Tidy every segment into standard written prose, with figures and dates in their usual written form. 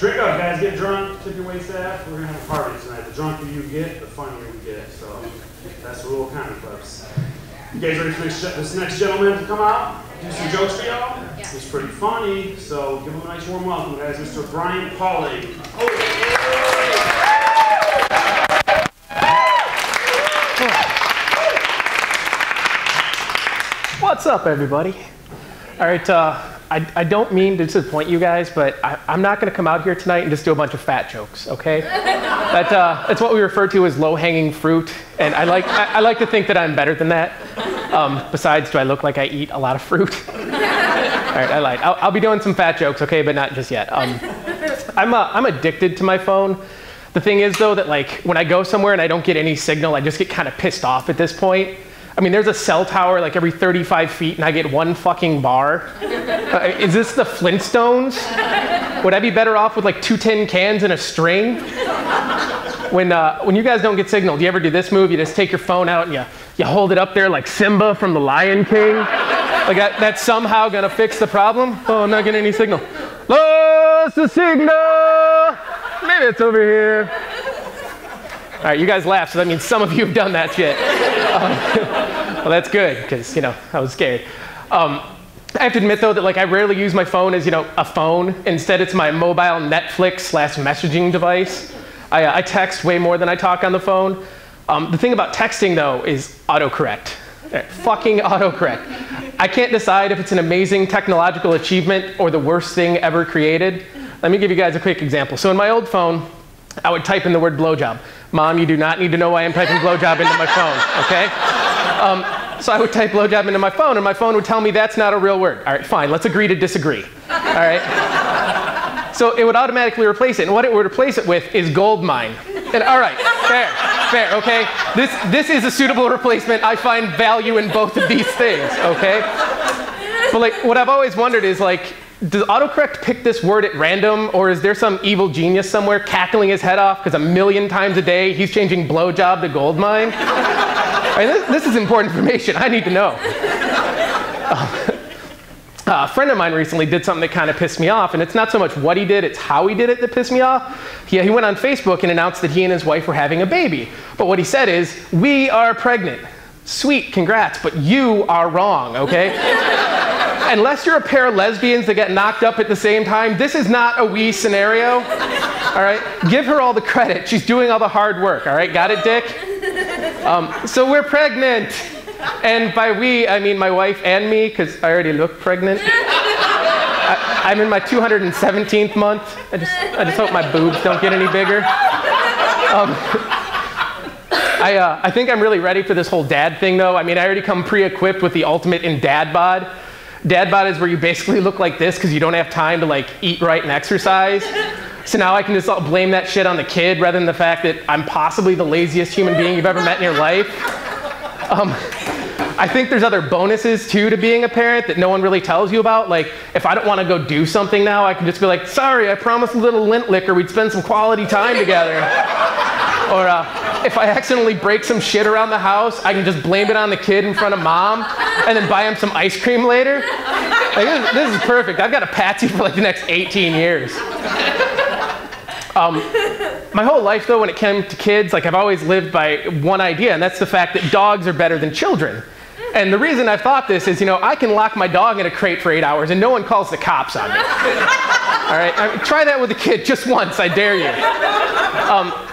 Drink up, guys. Get drunk. Tip your wait staff. We're going to have a party tonight. The drunker you get, the funnier we get. So that's the rule of comedy clubs. You guys ready for this next gentleman to come out? Do some jokes for y'all? Yeah. He's pretty funny, so give him a nice warm welcome, guys. Mr. Brian Pauling. What's up, everybody? All right, I don't mean to disappoint you guys, but I'm not going to come out here tonight and just do a bunch of fat jokes, okay? That's what we refer to as low-hanging fruit, and I like to think that I'm better than that. Besides, do I look like I eat a lot of fruit? All right, I lied. I'll be doing some fat jokes, okay, but not just yet. I'm addicted to my phone. The thing is, though, that like when I go somewhere and I don't get any signal, I just get kind of pissed off at this point. I mean, there's a cell tower like every 35 feet, and I get one fucking bar. Is this the Flintstones? Would I be better off with like 2 tin cans and a string? When you guys don't get signal, do you ever do this move? You just take your phone out and you hold it up there like Simba from The Lion King? Like that's somehow gonna fix the problem? Oh, I'm not getting any signal. Lost the signal! Maybe it's over here. All right, you guys laugh, so that means some of you have done that shit. Well, that's good, because, you know, I was scared. I have to admit, though, that like I rarely use my phone as, you know, a phone. Instead, it's my mobile Netflix/messaging device. I text way more than I talk on the phone. The thing about texting, though, is autocorrect. Fucking autocorrect. I can't decide if it's an amazing technological achievement or the worst thing ever created. Let me give you guys a quick example. So in my old phone, I would type in the word blowjob. Mom, you do not need to know why I'm typing blowjob into my phone, okay? So I would type blowjob into my phone, and my phone would tell me that's not a real word. All right, fine, let's agree to disagree, all right? So it would automatically replace it, and what it would replace it with is gold mine. And all right, fair, okay? This is a suitable replacement. I find value in both of these things, okay? But like, what I've always wondered is like, does autocorrect pick this word at random, or is there some evil genius somewhere cackling his head off because 1,000,000 times a day he's changing blowjob to goldmine? I mean, this is important information. I need to know. A friend of mine recently did something that kind of pissed me off, and it's not so much what he did, it's how he did it that pissed me off. He went on Facebook and announced that he and his wife were having a baby. But what he said is, "We are pregnant." Sweet, congrats, but you are wrong, okay? Unless you're a pair of lesbians that get knocked up at the same time, this is not a we scenario, all right? Give her all the credit. She's doing all the hard work, all right? Got it, Dick? So we're pregnant. And by we, I mean my wife and me, because I already look pregnant. I'm in my 217th month. I just hope my boobs don't get any bigger. I think I'm really ready for this whole dad thing, though. I mean, I already come pre-equipped with the ultimate in dad bod. Dad bod is where you basically look like this because you don't have time to like eat right and exercise. So now I can just blame that shit on the kid rather than the fact that I'm possibly the laziest human being you've ever met in your life. I think there's other bonuses too to being a parent that no one really tells you about. Like if I don't want to go do something now, I can just be like, sorry, I promised a little lint liquor we'd spend some quality time together. Or if I accidentally break some shit around the house, I can just blame it on the kid in front of mom and then buy him some ice cream later. Like, this is perfect. I've got a patsy for like the next 18 years. My whole life, though, when it came to kids, like I've always lived by one idea, and that's the fact that dogs are better than children. And the reason I've thought this is, you know, I can lock my dog in a crate for 8 hours and no one calls the cops on me. All right, try that with a kid just once, I dare you.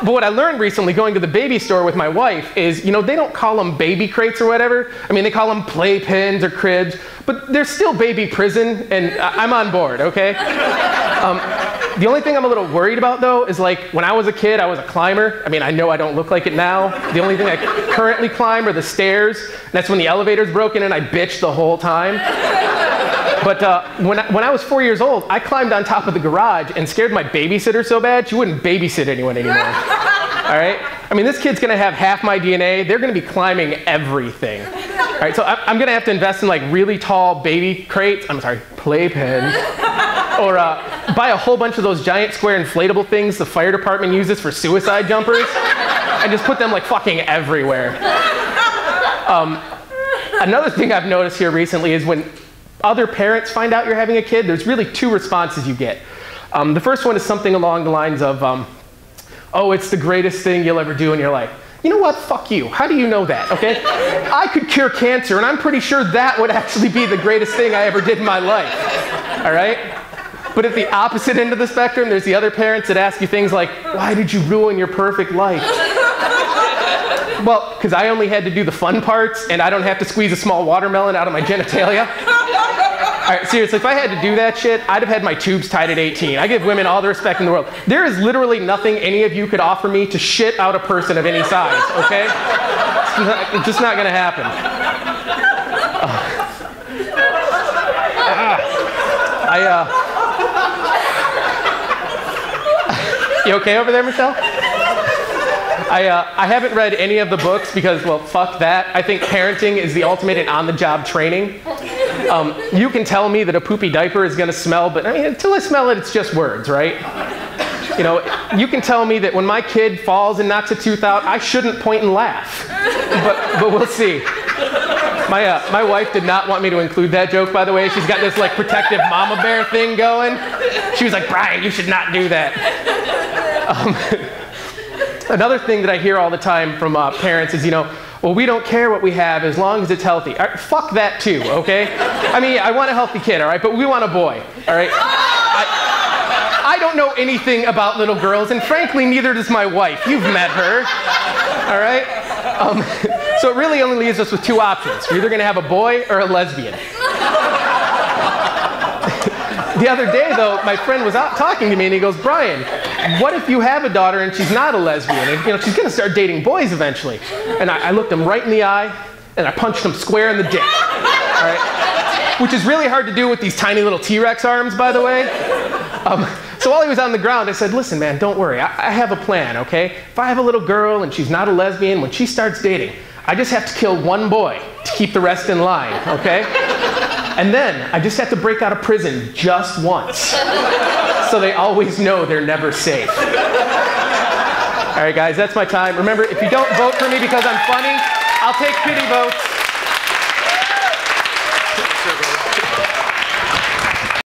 But what I learned recently going to the baby store with my wife is, you know, they don't call them baby crates or whatever. I mean, they call them playpens or cribs, but they're still baby prison, and I'm on board, okay? The only thing I'm a little worried about, though, is like when I was a kid, I was a climber. I mean, I know I don't look like it now. The only thing I currently climb are the stairs. And that's when the elevator's broken and I bitched the whole time. But when I was 4 years old, I climbed on top of the garage and scared my babysitter so bad she wouldn't babysit anyone anymore. All right? I mean, this kid's gonna have half my DNA. They're gonna be climbing everything. All right, so I'm gonna have to invest in like really tall baby crates. I'm sorry, playpens. Or buy a whole bunch of those giant square inflatable things the fire department uses for suicide jumpers and just put them like fucking everywhere. Another thing I've noticed here recently is when other parents find out you're having a kid, there's really two responses you get. The first one is something along the lines of, oh, it's the greatest thing you'll ever do in your life. You know what? Fuck you. How do you know that, okay? I could cure cancer, and I'm pretty sure that would actually be the greatest thing I ever did in my life, all right? But at the opposite end of the spectrum, there's the other parents that ask you things like, why did you ruin your perfect life? Well, because I only had to do the fun parts, and I don't have to squeeze a small watermelon out of my genitalia. All right, seriously, if I had to do that shit, I'd have had my tubes tied at 18. I give women all the respect in the world. There is literally nothing any of you could offer me to shit out a person of any size, okay? It's just not gonna happen. You okay over there, Michelle? I haven't read any of the books because, well, fuck that. I think parenting is the ultimate in on-the-job training. You can tell me that a poopy diaper is going to smell, but I mean, until I smell it, it's just words, right? You know, you can tell me that when my kid falls and knocks a tooth out, I shouldn't point and laugh. But we'll see. My wife did not want me to include that joke, by the way. She's got this, like, protective mama bear thing going. She was like, Brian, you should not do that. Another thing that I hear all the time from parents is, you know, well, we don't care what we have as long as it's healthy. Right, fuck that too, okay? I mean, I want a healthy kid, all right, but we want a boy, all right? I don't know anything about little girls, and frankly, neither does my wife. You've met her, all right? So it really only leaves us with two options. We're either gonna have a boy or a lesbian. The other day, though, my friend was out talking to me, and he goes, Brian, what if you have a daughter and she's not a lesbian? And, you know, she's going to start dating boys eventually. And I looked him right in the eye, and I punched him square in the dick. All right? Which is really hard to do with these tiny little T-Rex arms, by the way. So while he was on the ground, I said, listen, man, don't worry. I have a plan, okay? If I have a little girl and she's not a lesbian, when she starts dating, I just have to kill one boy to keep the rest in line, okay? And then I just have to break out of prison just once, so they always know they're never safe. All right, guys, that's my time. Remember, if you don't vote for me because I'm funny, I'll take pity votes.